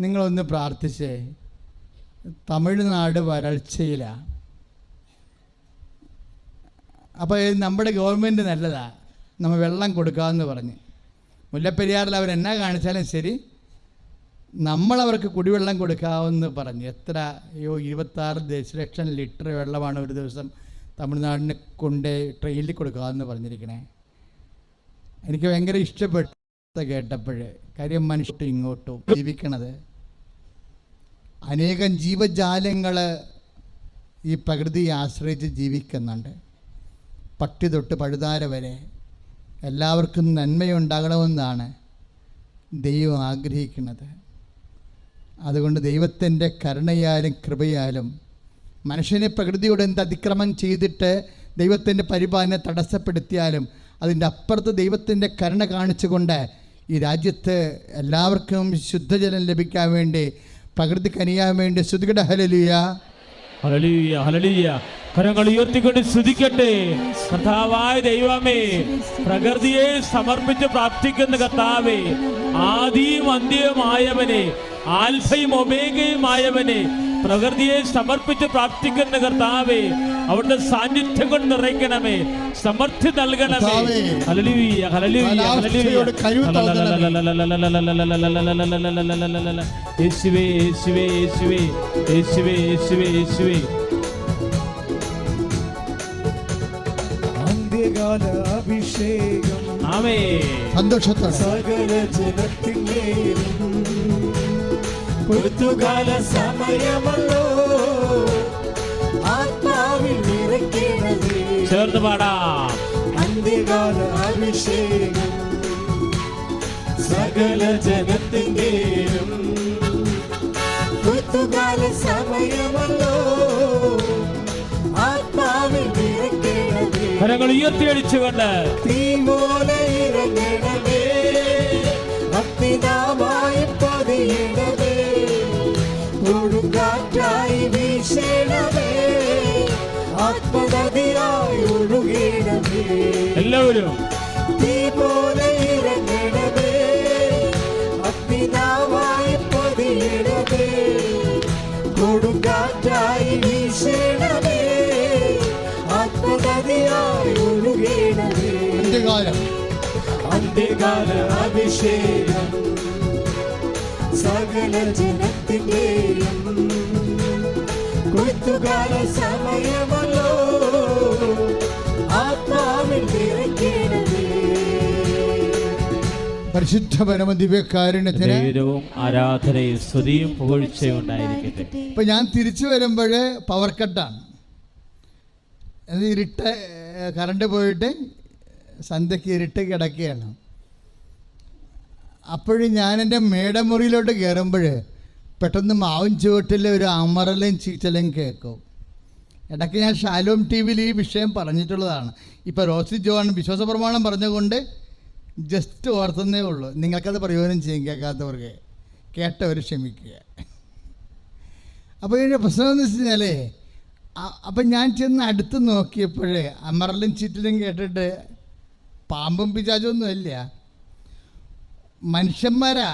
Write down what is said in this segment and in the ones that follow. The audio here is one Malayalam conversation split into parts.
നിങ്ങളൊന്ന് പ്രാർത്ഥിച്ചേ. തമിഴ്നാട് വരൾച്ചയിലാണ്. അപ്പോൾ നമ്മുടെ ഗവൺമെൻറ് നല്ലതാണ്, നമ്മൾ വെള്ളം കൊടുക്കാമെന്ന് പറഞ്ഞ്. മുല്ലപ്പെരിയാറിൽ അവരെന്നാ കാണിച്ചാലും ശരി, നമ്മളവർക്ക് കുടിവെള്ളം കൊടുക്കാമെന്ന് പറഞ്ഞു. എത്ര 26 ദശലക്ഷം ലിറ്റർ വെള്ളമാണ് ഒരു ദിവസം തമിഴ്നാടിനെ കൊണ്ട് ട്രെയിനിൽ കൊടുക്കാമെന്ന് പറഞ്ഞിരിക്കണേ. എനിക്ക് ഭയങ്കര ഇഷ്ടപ്പെട്ട കേട്ടപ്പോൾ. കാര്യം മനുഷ്യർ ഇങ്ങോട്ടും ജീവിക്കണത്, അനേകം ജീവജാലങ്ങൾ ഈ പ്രകൃതിയെ ആശ്രയിച്ച് ജീവിക്കുന്നുണ്ട്. പട്ടി തൊട്ട് പഴുതാര വരെ എല്ലാവർക്കും നന്മയുണ്ടാകണമെന്നാണ് ദൈവം ആഗ്രഹിക്കുന്നത്. അതുകൊണ്ട് ദൈവത്തിൻ്റെ കരുണയാലും കൃപയാലും മനുഷ്യനെ പ്രകൃതിയോട് എന്ത് അതിക്രമം ചെയ്തിട്ട് ദൈവത്തിൻ്റെ പരിപാലനം തടസ്സപ്പെടുത്തിയാലും അതിൻ്റെ അപ്പുറത്ത് ദൈവത്തിൻ്റെ കരുണ കാണിച്ചുകൊണ്ട് ഈ രാജ്യത്ത് എല്ലാവർക്കും ശുദ്ധജലം ലഭിക്കാൻ വേണ്ടി, പ്രകൃതി കനിയാൻ വേണ്ടി സ്തുതിക്കട്ടെ. Hallelujah, hallelujah, hallelujah. കരങ്ങൾ ഉയർത്തിക്കൊണ്ട് സ്തുതിക്കട്ടെ. കർത്താവായ ദൈവമേ, പ്രകൃതിയെ സമർപ്പിച്ച് പ്രാർത്ഥിക്കുന്ന കർത്താവേ, ആദിയും അന്ത്യവുമായവനെ, ആൽഫയും ഒമേഗയുമായവനെ, പ്രകൃതിയെ സമർപ്പിച്ച് പ്രാർത്ഥിക്കുന്ന കർത്താവേ, അവിടുത്തെ സാന്നിധ്യം കൊണ്ട് നിറയ്ക്കണമേ, സമൃദ്ധി നൽകണമേ. Hallelujah, hallelujah, hallelujah. യേശുവേ, യേശുവേ, യേശുവേ, യേശുവേ, യേശുവേ, യേശുവേ. അന്ത്യകാല അഭിഷേകം, ആമേൻ. സന്തോഷത്തോടെ സകല ജനത്തിന്റെയും പുതുകാല സമയമല്ലോ, ആത്മാവിൽ നിറയ്ക്കണമേ. ചേർന്ന് പാടാം. അന്ത്യകാല അഭിഷേകം, സകല ജനത്തിന്റെയും പുതുകാല സമയമല്ലോ, ആത്മാവിൽ നിറയ്ക്കണമേ. കരങ്ങൾ ഉയർത്തിയടിച്ചുകൊണ്ട് തീ പോലെ ഇറങ്ങണമേ, ഭക്തിനാമായി പതിയണമേ, കൊടുങ്കാറ്റായി വീശണമേ, ആത്മനദിയായി ഒഴുകണമേ. എല്ലാവരും തീ പോലെ ഇറങ്ങണമേ, ഭക്തിനാമായി പതിയണമേ, കൊടുങ്കാറ്റായി വീശണമേ, ആത്മനദിയായി ഒഴുകണമേ. അന്ത്യകാല അഭിഷേകം, സകല ജനത്തിന്റെയും കൊയ്ത്തുകാല സമയമല്ലോ, ആത്മാവിൽ നിറയ്ക്കണമേ. പരിശുദ്ധ പരമ ദിവ്യകാരുണ്യത്തിന് ആരാധനയും സ്തുതിയും പുകഴ്ചയും ഉണ്ടായിരിക്കട്ടെ. ഇപ്പം ഞാൻ തിരിച്ചു വരുമ്പോൾ പവർ കട്ടാണ്. ഇരുട്ട്, കറണ്ട് പോയിട്ട് സന്ധ്യയ്ക്ക് ഇരുട്ട് കിടക്കുകയാണ്. അപ്പോഴും ഞാൻ എൻ്റെ മേടമുറിയിലോട്ട് കയറുമ്പോൾ പെട്ടെന്ന് മാവും ചുവട്ടിൽ ഒരു അമറലും ചീച്ചലും കേൾക്കും. ഇടയ്ക്ക് ഞാൻ ഷാലോം ടി വിയിൽ ഈ വിഷയം പറഞ്ഞിട്ടുള്ളതാണ്. ഇപ്പോൾ റോസി ജോൺ വിശ്വാസ പ്രമാണം പറഞ്ഞുകൊണ്ട് ജസ്റ്റ് ഓർത്തുന്നേ ഉള്ളൂ. നിങ്ങൾക്കത് പ്രയോജനം ചെയ്യും, കേൾക്കാത്തവർക്ക്. കേട്ടവർ ക്ഷമിക്കുക. അപ്പോൾ ഇതിൻ്റെ പ്രശ്നം എന്ന് വെച്ച് കഴിഞ്ഞാൽ, അപ്പം ഞാൻ ചെന്ന് അടുത്ത് നോക്കിയപ്പോഴേ അമറലും ചീറ്റലും കേട്ടിട്ട് പാമ്പും പിശാചൊന്നും ഇല്ല, മനുഷ്യന്മാരാ.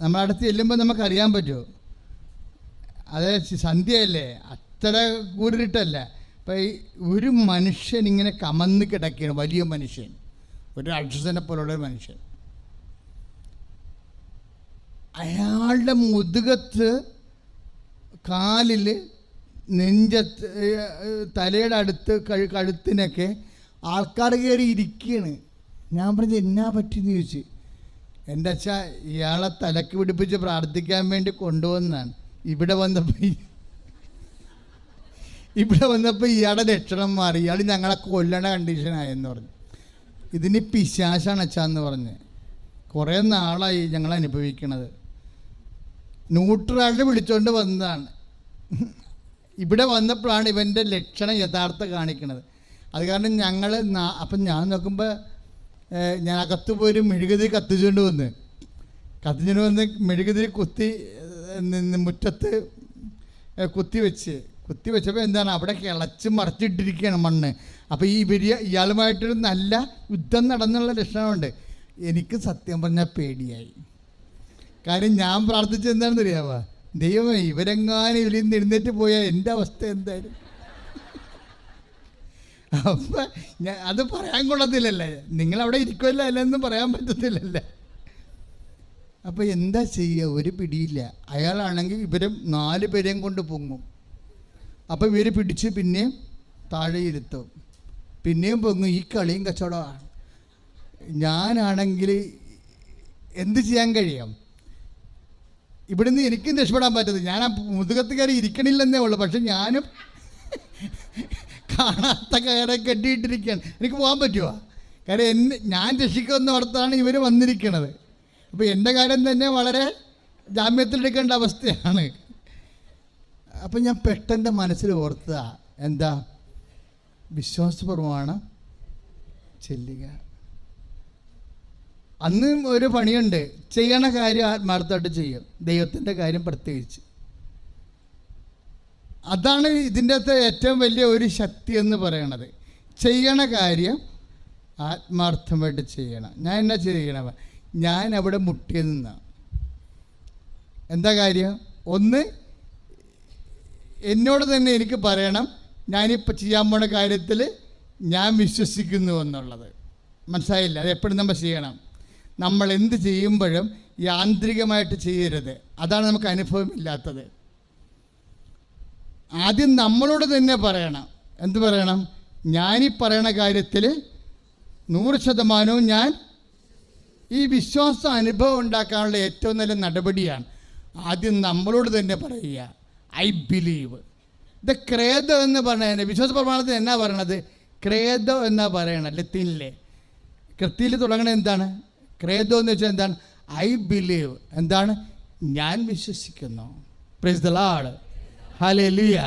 നമ്മളടുത്ത് ചെല്ലുമ്പോൾ നമുക്കറിയാൻ പറ്റുമോ? അത് സന്ധ്യയല്ലേ, അത്ര കൂരിട്ടല്ല. അപ്പം ഒരു മനുഷ്യൻ ഇങ്ങനെ കമന്ന് കിടക്കുകയാണ്, വലിയ മനുഷ്യൻ, ഒരു അക്ഷസനെ പോലുള്ളൊരു മനുഷ്യൻ. അയാളുടെ മുതുകത്ത്, കാലിൽ, നെഞ്ചത്ത്, തലയുടെ അടുത്ത്, കഴുത്തിനൊക്കെ ആൾക്കാർ കയറി ഇരിക്കുകയാണ്. ഞാൻ പറഞ്ഞത് എന്നാ പറ്റിയെന്ന് ചോദിച്ചു. എൻ്റെ അച്ഛ ഇയാളെ തലക്ക് പിടിപ്പിച്ച് പ്രാർത്ഥിക്കാൻ വേണ്ടി കൊണ്ടുവന്നാണ്. ഇവിടെ വന്നപ്പോൾ ഇയാളുടെ ലക്ഷണം മാറി, ഇയാൾ ഞങ്ങളെ കൊല്ലണ കണ്ടീഷനായെന്ന് പറഞ്ഞു. ഇതിന് പിശാചാണ് അച്ഛാന്ന് പറഞ്ഞ്. കുറേ നാളായി ഞങ്ങൾ അനുഭവിക്കണത്. ന്യൂട്രാളിനെ വിളിച്ചുകൊണ്ട് വന്നതാണ്. ഇവിടെ വന്നപ്പോഴാണ് ഇവൻ്റെ ലക്ഷണം യഥാർത്ഥ കാണിക്കണത്. അത് കാരണം ഞങ്ങൾ അപ്പം ഞാൻ നോക്കുമ്പോൾ ഞാൻ അകത്ത് പോയൊരു മെഴുകുതിരി കത്തിച്ചുകൊണ്ട് വന്ന് മെഴുകുതിരി മുറ്റത്ത് കുത്തി വെച്ചപ്പോൾ എന്താണ്, അവിടെ കിളച്ച് മറിച്ചിട്ടിരിക്കുകയാണ് മണ്ണ്. അപ്പോൾ ഇയാളുമായിട്ടൊരു നല്ല യുദ്ധം നടന്നുള്ള ലക്ഷണമുണ്ട്. എനിക്ക് സത്യം പറഞ്ഞാൽ പേടിയായി. കാര്യം ഞാൻ പ്രാർത്ഥിച്ചത് എന്താണെന്ന് അറിയാമോ? ദൈവമേ, ഇവരെങ്ങാനും ഇതിൽ നിന്ന് എഴുന്നേറ്റ് പോയാൽ എൻ്റെ അവസ്ഥ എന്തായാലും. അപ്പം അത് പറയാൻ കൊള്ളത്തില്ലല്ലേ, നിങ്ങളവിടെ ഇരിക്കുമല്ലോ അല്ലെന്നും പറയാൻ പറ്റത്തില്ലല്ലേ. അപ്പോൾ എന്താ ചെയ്യുക? ഒരു പിടിയില്ല. അയാളാണെങ്കിൽ ഇവരും 4 പേരെയും കൊണ്ട് പൊങ്ങും. അപ്പോൾ ഇവർ പിടിച്ച് പിന്നെയും താഴെ ഇരുത്തും, പിന്നെയും പൊങ്ങും. ഈ കളിയും കച്ചവടമാണ്. ഞാനാണെങ്കിൽ എന്ത് ചെയ്യാൻ കഴിയും? ഇവിടുന്ന് എനിക്കും രക്ഷപ്പെടാൻ പറ്റത്തില്ല. ഞാൻ ആ മുതുകത്ത് കയറി ഇരിക്കണില്ലെന്നേ ഉള്ളൂ. പക്ഷെ ഞാനും കാണാത്ത കയറെ കെട്ടിയിട്ടിരിക്കുകയാണ്. എനിക്ക് പോകാൻ പറ്റുമോ? കാര്യം ഞാൻ രക്ഷിക്കുമെന്ന് ഓർത്താണ് ഇവർ വന്നിരിക്കണത്. അപ്പോൾ എൻ്റെ കാര്യം തന്നെ വളരെ ജാമ്യത്തിലെടുക്കേണ്ട അവസ്ഥയാണ്. അപ്പം ഞാൻ പെട്ടെന്ന് മനസ്സിൽ ഓർത്തതാ, എന്താ? വിശ്വാസപ്രമാണം ചെല്ലുക. അന്ന് ഒരു പണിയുണ്ട്. ചെയ്യണ കാര്യം ആത്മാർത്ഥമായിട്ട് ചെയ്യും, ദൈവത്തിൻ്റെ കാര്യം പ്രത്യേകിച്ച്. അതാണ് ഇതിൻ്റെ അകത്ത് ഏറ്റവും വലിയ ഒരു ശക്തി എന്ന് പറയണത്. ചെയ്യണ കാര്യം ആത്മാർത്ഥമായിട്ട് ചെയ്യണം. ഞാൻ എന്നാ ചെയ്യണം? ഞാൻ അവിടെ മുട്ടിയത് നിന്നാണ്. എന്താ കാര്യം? ഒന്ന്, എന്നോട് തന്നെ എനിക്ക് പറയണം, ഞാനിപ്പോൾ ചെയ്യാൻ പോണ കാര്യത്തിൽ ഞാൻ വിശ്വസിക്കുന്നു എന്നുള്ളത്. മനസ്സിലായില്ല? അത് എപ്പോഴും നമ്മൾ ചെയ്യണം. നമ്മൾ എന്ത് ചെയ്യുമ്പോഴും യാന്ത്രികമായിട്ട് ചെയ്യരുത്. അതാണ് നമുക്ക് അനുഭവമില്ലാത്തത്. ആദ്യം നമ്മളോട് തന്നെ പറയണം. എന്ത് പറയണം? ഞാനീ പറയണ കാര്യത്തിൽ 100% ഞാൻ ഈ വിശ്വാസ അനുഭവം ഉണ്ടാക്കാനുള്ള ഏറ്റവും നല്ല നടപടിയാണ് ആദ്യം നമ്മളോട് തന്നെ പറയുക, ഐ ബിലീവ്. ഇത് ക്രേദോ എന്ന് പറഞ്ഞ വിശ്വാസ പ്രമാണത്തിൽ എന്നാ പറയണത്? ക്രേദോ എന്നാ പറയണത്. ലത്തീനിലെ കൃതിയിൽ തുടങ്ങണത് എന്താണ്? ക്രേദോ എന്ന് വെച്ചാൽ എന്താണ്? I believe. എന്താണ്? ഞാൻ വിശ്വസിക്കുന്നു. Praise the Lord, hallelujah.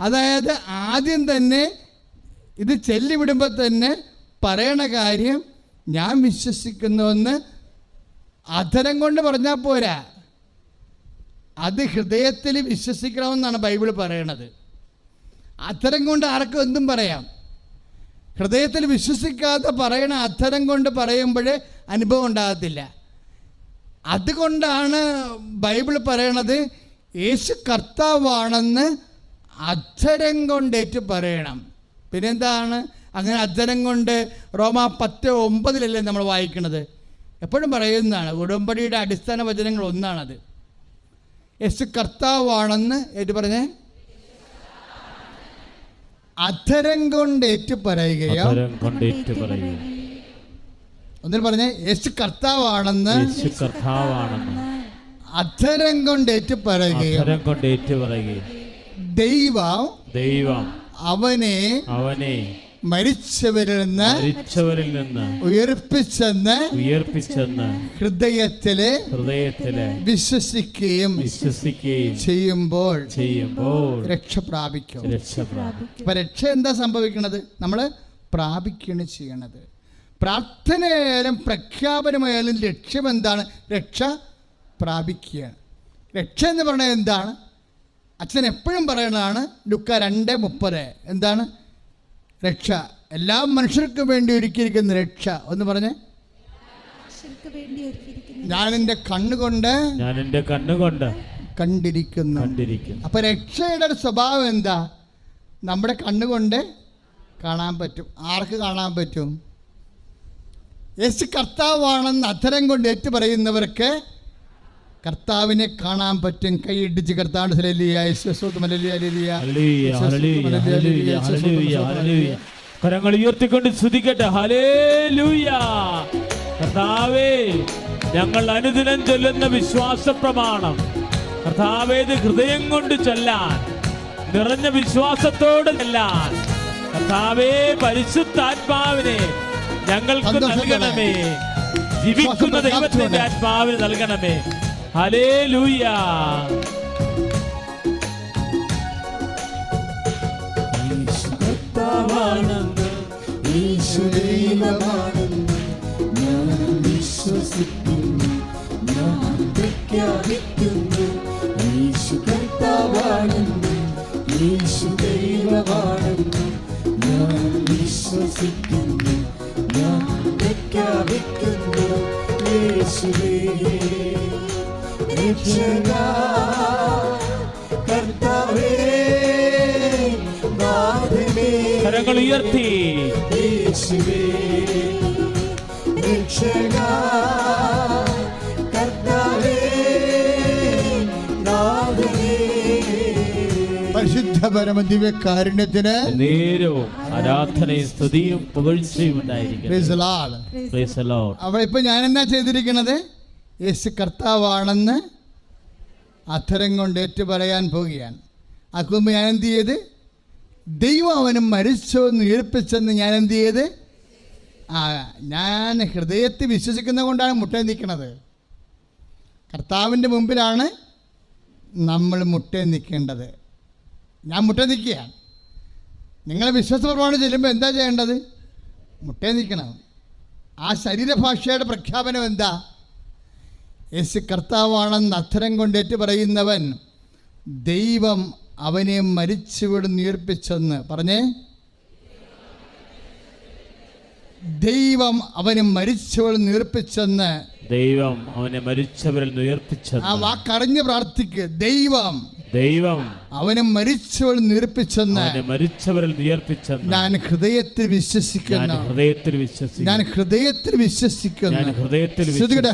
അതായത് ആദ്യം തന്നെ ഇത് ചെല്ലിവിടുമ്പോൾ തന്നെ പറയണ കാര്യം ഞാൻ വിശ്വസിക്കുന്നുവെന്ന് അധരം കൊണ്ട് പറഞ്ഞാൽ പോരാ, അത് ഹൃദയത്തിൽ വിശ്വസിക്കണമെന്നാണ് ബൈബിൾ പറയണത്. അധരം കൊണ്ട് ആർക്കും എന്തും പറയാം. ഹൃദയത്തിൽ വിശ്വസിക്കാതെ പറയണ അധരം കൊണ്ട് പറയുമ്പോഴേ അനുഭവം ഉണ്ടാകത്തില്ല. അതുകൊണ്ടാണ് ബൈബിൾ പറയണത് യേശു കർത്താവാണെന്ന് അധരം കൊണ്ടേറ്റ് പറയണം. പിന്നെന്താണ്? അങ്ങനെ അധരം കൊണ്ട് റോമാ 10:9 നമ്മൾ വായിക്കുന്നത്. എപ്പോഴും പറയുന്നതാണ്. ഉടമ്പടിയുടെ അടിസ്ഥാന വചനങ്ങൾ ഒന്നാണത്. യേശു കർത്താവാണെന്ന് ഏറ്റു പറഞ്ഞേ, അധരം കൊണ്ട് ഏറ്റു പറയുകയോ. ഒന്നിൽ പറഞ്ഞേ, യേശു കർത്താവാണെന്ന് അധരം കൊണ്ട് ഏറ്റു പറയുകയോ. ദൈവം അവനെ മരിച്ചവരിൽ നിന്ന് ഉയർപ്പിച്ചെന്ന് ഹൃദയത്തിലെ വിശ്വസിക്കുകയും ചെയ്യുമ്പോൾ രക്ഷ പ്രാപിക്കും. അപ്പൊ രക്ഷ എന്താ സംഭവിക്കണത്? നമ്മൾ പ്രാപിക്കുകയാണ് ചെയ്യണത്. പ്രാർത്ഥനയായാലും പ്രഖ്യാപനമായാലും ലക്ഷ്യം എന്താണ്? രക്ഷ പ്രാപിക്കുകയാണ്. രക്ഷ എന്ന് പറയുന്നത് എന്താണ്? അച്ഛൻ എപ്പോഴും പറയുന്നതാണ് ലൂക്കാ 2:30. എന്താണ് രക്ഷ? എല്ലാ മനുഷ്യർക്കും വേണ്ടി ഒരുക്കിയിരിക്കുന്ന രക്ഷ. ഒന്ന് പറഞ്ഞേ. ഞാൻ എൻ്റെ കണ്ണുകൊണ്ട് കണ്ടിരിക്കുന്നു. അപ്പൊ രക്ഷയുടെ ഒരു സ്വഭാവം എന്താ? നമ്മുടെ കണ്ണുകൊണ്ട് കാണാൻ പറ്റും. ആർക്ക് കാണാൻ പറ്റും? യേശു കർത്താവാണെന്ന് അധരം കൊണ്ട് ഏറ്റു പറയുന്നവർക്ക് കർത്താവിനെ കാണാൻ പറ്റും. കൈയിടിച്ച് കർത്താവ് കരങ്ങൾ ഉയർത്തിക്കൊണ്ട് സ്തുതിക്കട്ടെ. ഹല്ലേലൂയ. കർത്താവേ, ഞങ്ങൾ അനുദിനം ചൊല്ലുന്ന വിശ്വാസ പ്രമാണം കർത്താവേ, ഇത് ഹൃദയം കൊണ്ട് ചൊല്ലാൻ, നിറഞ്ഞ വിശ്വാസത്തോടെ ചൊല്ലാൻ കർത്താവേ, പരിശുദ്ധാത്മാവിനെ ഞങ്ങൾക്ക് നൽകണമേ. ജീവിക്കുന്ന ദൈവത്തിന്റെ ആത്മാവിന് നൽകണമേ. ഹല്ലേലൂയ. യേശു ദൈവമാണെന്ന് ഞാൻ വിശ്വസിക്കുന്നു, ഞാൻ പ്രഖ്യാപിക്കുന്നു. യേശു കർത്താവാണെന്ന്, യേശു ദൈവമാണെന്ന് ഞാൻ വിശ്വസിക്കുന്നു, ഞാൻ പ്രഖ്യാപിക്കുന്നു. യേശുവേ രക്ഷകാ കർത്താവേ നാഥനേ കരങ്ങൾ ഉയർത്തി യേശുവേ രക്ഷകാ കർത്താവേ നാഥനേ. പരിശുദ്ധ പരമദിവ്യകാരുണ്യത്തിന് നേരവും ആരാധനയും സ്തുതിയും പുകഴ്ചയും ഉണ്ടായിരിക്കും. Praise the Lord. Praise the Lord. അപ്പോൾ ഇപ്പോൾ ഞാൻ എന്നാ ചെയ്തിരിക്കണത്? യേശു കർത്താവാണെന്ന് അധരം കൊണ്ട് ഏറ്റു പറയാൻ പോവുകയാണ്. അതുകൊണ്ട് ഞാൻ എന്ത് ചെയ്ത്? ദൈവം അവനും മരിച്ചോന്ന് ഉയർപ്പിച്ചെന്ന് ഞാൻ എന്ത് ചെയ്ത്? ഞാൻ ഹൃദയത്തിൽ വിശ്വസിക്കുന്നത് കൊണ്ടാണ് മുട്ടേ നിൽക്കുന്നത്. കർത്താവിൻ്റെ മുമ്പിലാണ് നമ്മൾ മുട്ടേ നിൽക്കേണ്ടത്. ഞാൻ മുട്ടേ നിൽക്കുകയാണ്. നിങ്ങൾ വിശ്വാസപ്രമാണം ചെല്ലുമ്പോൾ എന്താ ചെയ്യേണ്ടത്? മുട്ടേ നിൽക്കണം. ആ ശരീരഭാഷയുടെ പ്രഖ്യാപനം എന്താ? യേശു കർത്താവാണെന്ന് അധരം കൊണ്ടേറ്റ് പറയുന്നവൻ ദൈവം അവനെ മരിച്ചുവിടുന്ന് ഉയർപ്പിച്ചെന്ന് പറഞ്ഞേ. ദൈവം അവനെ മരിച്ചവളിൽ ഉയർപ്പിച്ചെന്ന്. ദൈവം അവനെ മരിച്ചവരിൽ ഉയർപ്പിച്ചെന്ന്. ആ വാക്കറിഞ്ഞ് പ്രാർത്ഥിക്ക്. ദൈവം അവനെ മരിച്ചവളിൽ ഉയർപ്പിച്ചെന്ന്. മരിച്ചവരിൽ ഉയർപ്പിച്ചെന്ന് ഞാൻ ഹൃദയത്തിൽ വിശ്വസിക്കുന്നു. ഞാൻ ഹൃദയത്തിൽ വിശ്വസിക്കുന്നു.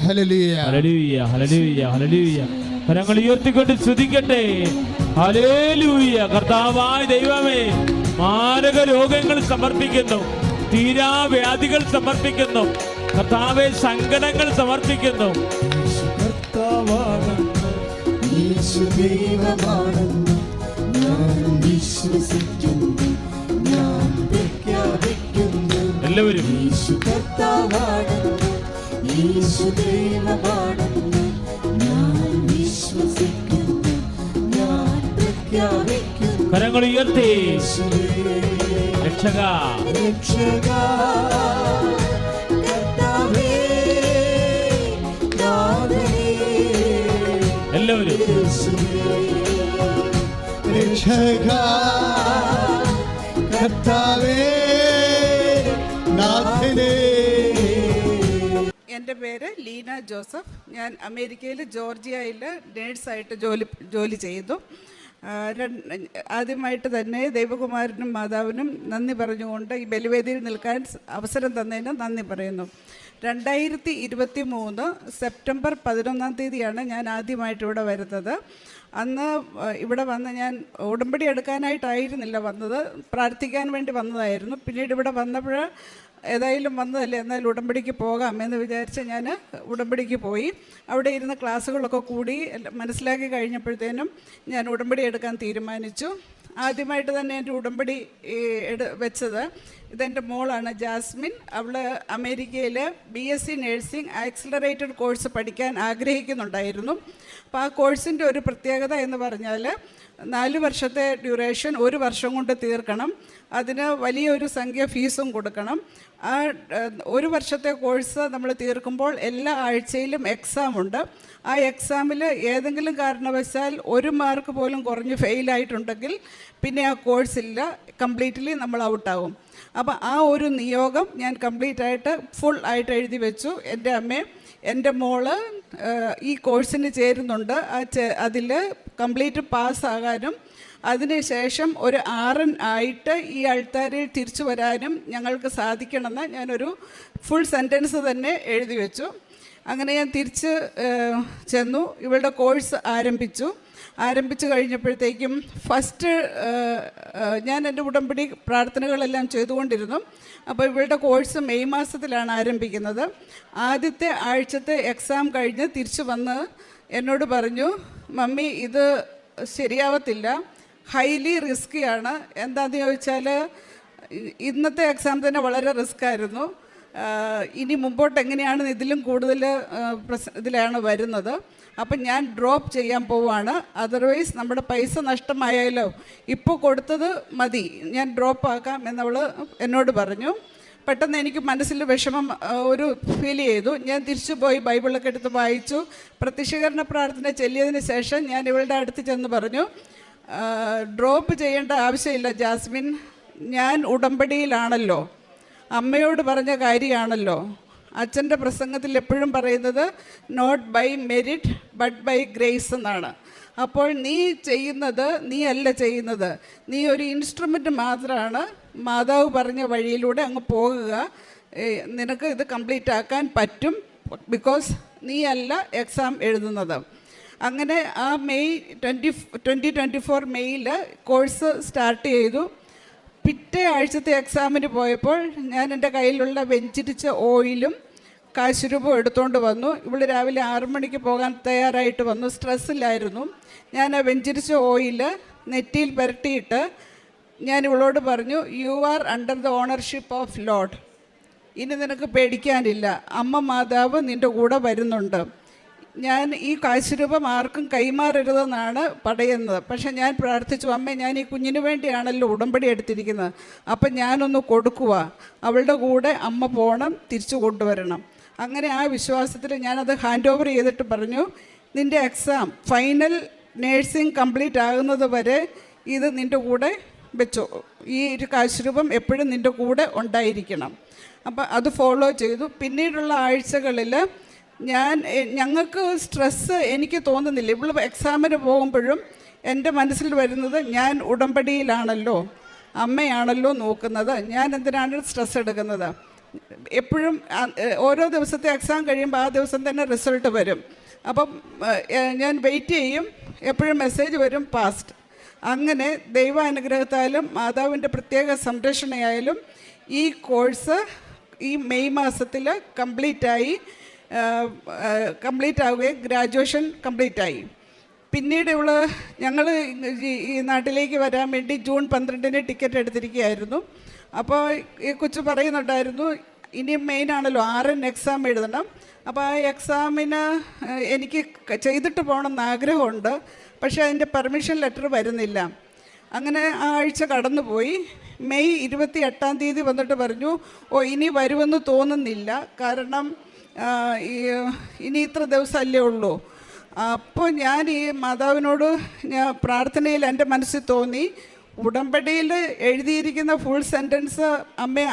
Hallelujah hallelujah hallelujah hallelujah. കരങ്ങൾ ഉയർത്തിക്കൊണ്ട് സ്തുതിക്കട്ടെ. ഹല്ലേലൂയ. കർത്താവായ ദൈവമേ, മാരക രോഗങ്ങൾ സമർപ്പിക്കുന്നു, തീരാവ്യാധികൾ സമർപ്പിക്കുന്നു, കർത്താവേ സങ്കടങ്ങൾ സമർപ്പിക്കുന്നു. യേശു ദൈവമാണെന്ന് ഞാൻ വിശ്വസിക്കുന്നു, ഞാൻ പ്രഖ്യാപിക്കുന്നു. എല്ലാവരും യേശു കർത്താവാണെന്ന്, യേശു ദൈവമാണെന്ന് ഞാൻ വിശ്വസിക്കുന്നു, ഞാൻ പ്രഖ്യാപിക്കുന്നു. കരങ്ങൾ ഉയർത്തി. രക്ഷകാ രക്ഷകാ കർത്താവേ നാഥനേ. എല്ലാവരും രക്ഷകാ കർത്താവേ നാഥനേ. എൻ്റെ പേര് ലീന ജോസഫ്. ഞാൻ അമേരിക്കയിൽ ജോർജിയയിൽ നേഴ്സായിട്ട് ജോലി ചെയ്തു. ആദ്യമായിട്ട് തന്നെ ദൈവകുമാരനും മാതാവിനും നന്ദി പറഞ്ഞുകൊണ്ട് ഈ ബലിവേദിയിൽ നിൽക്കാൻ അവസരം തന്നതിന് നന്ദി പറയുന്നു. 2023 സെപ്റ്റംബർ 11 ഞാൻ ആദ്യമായിട്ട് ഇവിടെ വരുന്നത്. അന്ന് ഇവിടെ വന്ന് ഞാൻ ഉടമ്പടി എടുക്കാനായിട്ടായിരുന്നില്ല വന്നത്, പ്രാർത്ഥിക്കാൻ വേണ്ടി വന്നതായിരുന്നു. പിന്നീട് ഇവിടെ വന്നപ്പോൾ ഏതായാലും വന്നതല്ലേ, എന്നാൽ ഉടമ്പടിക്ക് പോകാം എന്ന് വിചാരിച്ച് ഞാൻ ഉടമ്പടിക്ക് പോയി. അവിടെ ഇരുന്ന് ക്ലാസ്സുകളൊക്കെ കൂടി മനസ്സിലാക്കി കഴിഞ്ഞപ്പോഴത്തേനും ഞാൻ ഉടമ്പടി എടുക്കാൻ തീരുമാനിച്ചു. ആദ്യമായിട്ട് തന്നെ എൻ്റെ ഉടമ്പടി വെച്ചത് ഇതെൻ്റെ മോളാണ്, ജാസ്മിൻ. അവൾ അമേരിക്കയിൽ BSc നഴ്സിംഗ് ആക്സിലറേറ്റഡ് കോഴ്സ് പഠിക്കാൻ ആഗ്രഹിക്കുന്നുണ്ടായിരുന്നു. അപ്പോൾ ആ കോഴ്സിൻ്റെ ഒരു പ്രത്യേകത എന്ന് പറഞ്ഞാൽ 4 വർഷത്തെ ഡ്യൂറേഷൻ 1 വർഷം കൊണ്ട് തീർക്കണം. അതിന് വലിയൊരു സംഖ്യ ഫീസും കൊടുക്കണം. ആ 1 വർഷത്തെ കോഴ്സ് നമ്മൾ തീർക്കുമ്പോൾ എല്ലാ ആഴ്ചയിലും എക്സാമുണ്ട്. ആ എക്സാമിൽ ഏതെങ്കിലും കാരണവശാൽ 1 മാർക്ക് പോലും കുറഞ്ഞ് ഫെയിലായിട്ടുണ്ടെങ്കിൽ പിന്നെ ആ കോഴ്സില്ല, കംപ്ലീറ്റ്ലി നമ്മൾ ഔട്ടാവും. അപ്പോൾ ആ ഒരു നിയോഗം ഞാൻ കംപ്ലീറ്റായിട്ട് ഫുൾ ആയിട്ട് എഴുതി വെച്ചു. എൻ്റെ അമ്മയും എൻ്റെ മോള് ഈ കോഴ്സിന് ചേരുന്നുണ്ട്. അതിൽ കംപ്ലീറ്റ് പാസ്സാകാനും അതിനുശേഷം ഒരു RN ആയിട്ട് ഈ അൾത്താരയിൽ തിരിച്ചു വരാനും ഞങ്ങൾക്ക് സാധിക്കണമെന്ന് ഞാനൊരു ഫുൾ സെൻറ്റൻസ് തന്നെ എഴുതി വെച്ചു. അങ്ങനെ ഞാൻ തിരിച്ച് ചെന്നു. ഇവളുടെ കോഴ്സ് ആരംഭിച്ചു കഴിഞ്ഞപ്പോഴത്തേക്കും ഫസ്റ്റ് ഞാൻ എൻ്റെ ഉടമ്പടി പ്രാർത്ഥനകളെല്ലാം ചെയ്തുകൊണ്ടിരുന്നു. അപ്പോൾ ഇവളുടെ കോഴ്സ് മെയ് മാസത്തിലാണ് ആരംഭിക്കുന്നത്. ആദ്യത്തെ ആഴ്ചത്തെ എക്സാം കഴിഞ്ഞ് തിരിച്ചു വന്ന് എന്നോട് പറഞ്ഞു, മമ്മി ഇത് ശരിയാവത്തില്ല, ഹൈലി റിസ്ക്കിയാണ്. എന്താണെന്ന് ചോദിച്ചാൽ ഇന്നത്തെ എക്സാം തന്നെ വളരെ റിസ്ക്കായിരുന്നു. ഇനി മുമ്പോട്ട് എങ്ങനെയാണ് ഇതിലും കൂടുതൽ ഇതിലാണ് വരുന്നത്. അപ്പം ഞാൻ ഡ്രോപ്പ് ചെയ്യാൻ പോവുകയാണ്, അതർവൈസ് നമ്മുടെ പൈസ നഷ്ടമായാലോ, ഇപ്പോൾ കൊടുത്തത് മതി, ഞാൻ ഡ്രോപ്പ് ആക്കാം എന്നവൾ എന്നോട് പറഞ്ഞു. പെട്ടെന്ന് എനിക്ക് മനസ്സിൽ വിഷമം ഒരു ഫീൽ ചെയ്തു. ഞാൻ തിരിച്ചു പോയി ബൈബിളൊക്കെ എടുത്ത് വായിച്ചു. പ്രത്യക്ഷീകരണ പ്രാർത്ഥന ചൊല്ലിയതിന് ശേഷം ഞാൻ ഇവളുടെ അടുത്ത് ചെന്ന് പറഞ്ഞു, ഡ്രോപ്പ് ചെയ്യേണ്ട ആവശ്യമില്ല ജാസ്മിൻ, ഞാൻ ഉടമ്പടിയിലാണല്ലോ, അമ്മയോട് പറഞ്ഞ കാര്യമാണല്ലോ, അച്ഛൻ്റെ പ്രസംഗത്തിൽ എപ്പോഴും പറയുന്നത് not by merit but by grace എന്നാണ്. അപ്പോൾ നീ ചെയ്യുന്നത് നീ അല്ല ചെയ്യുന്നത്, നീ ഒരു ഇൻസ്ട്രുമെൻ്റ് മാത്രമാണ്. മാതാവ് പറഞ്ഞ വഴിയിലൂടെ അങ്ങ് പോകുക, നിനക്ക് ഇത് കംപ്ലീറ്റ് ആക്കാൻ പറ്റും, ബിക്കോസ് നീ അല്ല എക്സാം എഴുതുന്നത്. അങ്ങനെ ആ മെയ് 2024 മെയ്യിൽ കോഴ്സ് സ്റ്റാർട്ട് ചെയ്തു. പിറ്റേ ആഴ്ചത്തെ എക്സാമിന് പോയപ്പോൾ ഞാൻ എൻ്റെ കയ്യിലുള്ള വെഞ്ചിരിച്ച ഓയിലും കാശുരൂപം എടുത്തുകൊണ്ട് വന്നു. ഇവിടെ രാവിലെ 6 മണിക്ക് പോകാൻ തയ്യാറായിട്ട് വന്നു, സ്ട്രെസ്സിലായിരുന്നു. ഞാൻ ആ വെഞ്ചിരിച്ച ഓയിൽ നെറ്റിയിൽ പുരട്ടിയിട്ട് ഞാൻ ഇവളോട് പറഞ്ഞു, you are under the ownership of load, ഇനി നിനക്ക് പേടിക്കാനില്ല, അമ്മ മാതാവ് നിൻ്റെ കൂടെ വരുന്നുണ്ട്. ഞാൻ ഈ കാശുരൂപം ആർക്കും കൈമാറരുതെന്നാണ് പറയുന്നത്. പക്ഷെ ഞാൻ പ്രാർത്ഥിച്ചു, അമ്മേ ഞാൻ ഈ കുഞ്ഞിന് വേണ്ടിയാണല്ലോ ഉടമ്പടി എടുത്തിരിക്കുന്നത്, അപ്പം ഞാനൊന്ന് കൊടുക്കുക, അവളുടെ കൂടെ അമ്മ പോകണം, തിരിച്ചു കൊണ്ടുവരണം. അങ്ങനെ ആ വിശ്വാസത്തിൽ ഞാനത് ഹാൻഡ് ഓവർ ചെയ്തിട്ട് പറഞ്ഞു, നിൻ്റെ എക്സാം ഫൈനൽ നേഴ്സിംഗ് കംപ്ലീറ്റ് ആകുന്നത് വരെ ഇത് നിൻ്റെ കൂടെ വെച്ചോ, ഈ ഒരു കാശുരൂപം എപ്പോഴും നിൻ്റെ കൂടെ ഉണ്ടായിരിക്കണം. അപ്പം അത് ഫോളോ ചെയ്തു. പിന്നീടുള്ള ആഴ്ചകളിൽ ഞങ്ങൾക്ക് സ്ട്രെസ്സ് എനിക്ക് തോന്നുന്നില്ല. ഇവൾ എക്സാമിന് പോകുമ്പോഴും എൻ്റെ മനസ്സിൽ വരുന്നത്, ഞാൻ ഉടമ്പടിയിലാണല്ലോ, അമ്മയാണല്ലോ നോക്കുന്നത്, ഞാൻ എന്തിനാണ് സ്ട്രെസ് എടുക്കുന്നത്. എപ്പോഴും ഓരോ ദിവസത്തെ എക്സാം കഴിയുമ്പോൾ ആ ദിവസം തന്നെ റിസൾട്ട് വരും. അപ്പം ഞാൻ വെയിറ്റ് ചെയ്യും, എപ്പോഴും മെസ്സേജ് വരും പാസ്റ്റ്. അങ്ങനെ ദൈവാനുഗ്രഹത്താലും മാതാവിൻ്റെ പ്രത്യേക സംരക്ഷണയായാലും ഈ കോഴ്സ് ഈ മെയ് മാസത്തിൽ കംപ്ലീറ്റ് ആവുകയും ഗ്രാജുവേഷൻ കംപ്ലീറ്റായി. പിന്നീട് ഞങ്ങൾ ഈ നാട്ടിലേക്ക് വരാൻ വേണ്ടി ജൂൺ 12 ടിക്കറ്റ് എടുത്തിരിക്കുകയായിരുന്നു. അപ്പോൾ ഈ കൊച്ചു പറയുന്നുണ്ടായിരുന്നു, ഇനി മെയിനാണല്ലോ RN എക്സാം എഴുതണം, അപ്പോൾ ആ എക്സാമിന് എനിക്ക് ചെയ്തിട്ട് പോകണമെന്ന് ആഗ്രഹമുണ്ട്, പക്ഷേ അതിൻ്റെ പെർമിഷൻ ലെറ്റർ വരുന്നില്ല. അങ്ങനെ ആ ആഴ്ച കടന്നുപോയി. മെയ് 28 വന്നിട്ട് പറഞ്ഞു, ഇനി വരുമെന്ന് തോന്നുന്നില്ല, കാരണം ഇനി ഇത്ര ദിവസമല്ലേ ഉള്ളൂ. അപ്പോൾ ഞാൻ ഈ മാതാവിനോട് ഞാൻ പ്രാർത്ഥനയിൽ എൻ്റെ മനസ്സിൽ തോന്നി, ഉടമ്പടിയിൽ എഴുതിയിരിക്കുന്ന ഫുൾ സെൻറ്റൻസ് അമ്മ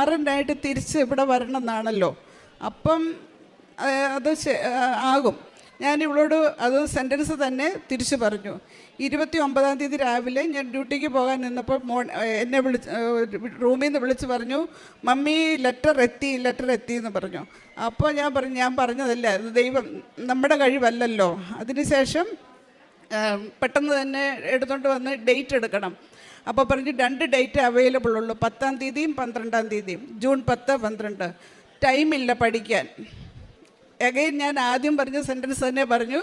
RN തിരിച്ച് ഇവിടെ വരണം എന്നാണല്ലോ, അപ്പം അത് ആകും. ഞാൻ ഇവളോട് അത് സെൻറ്റൻസ് തന്നെ തിരിച്ചു പറഞ്ഞു. 29 രാവിലെ ഞാൻ ഡ്യൂട്ടിക്ക് പോകാൻ നിന്നപ്പോൾ എന്നെ റൂമിൽ നിന്ന് വിളിച്ച് പറഞ്ഞു, മമ്മി ലെറ്റർ എത്തി എന്ന് പറഞ്ഞു. അപ്പോൾ ഞാൻ പറഞ്ഞതല്ല, അത് ദൈവം, നമ്മുടെ കഴിവല്ലല്ലോ. അതിനുശേഷം പെട്ടെന്ന് തന്നെ എടുത്തുകൊണ്ട് വന്ന് ഡേറ്റ് എടുക്കണം. അപ്പോൾ പറഞ്ഞു 2 ഡേറ്റ് അവൈലബിൾ ഉള്ളൂ, 10-ാം തീയതിയും 12-ാം തീയതിയും, ജൂൺ 10, 12. ടൈമില്ല പഠിക്കാൻ. എഗെയിൻ ഞാൻ ആദ്യം പറഞ്ഞ സെൻറ്റൻസ് തന്നെ പറഞ്ഞു,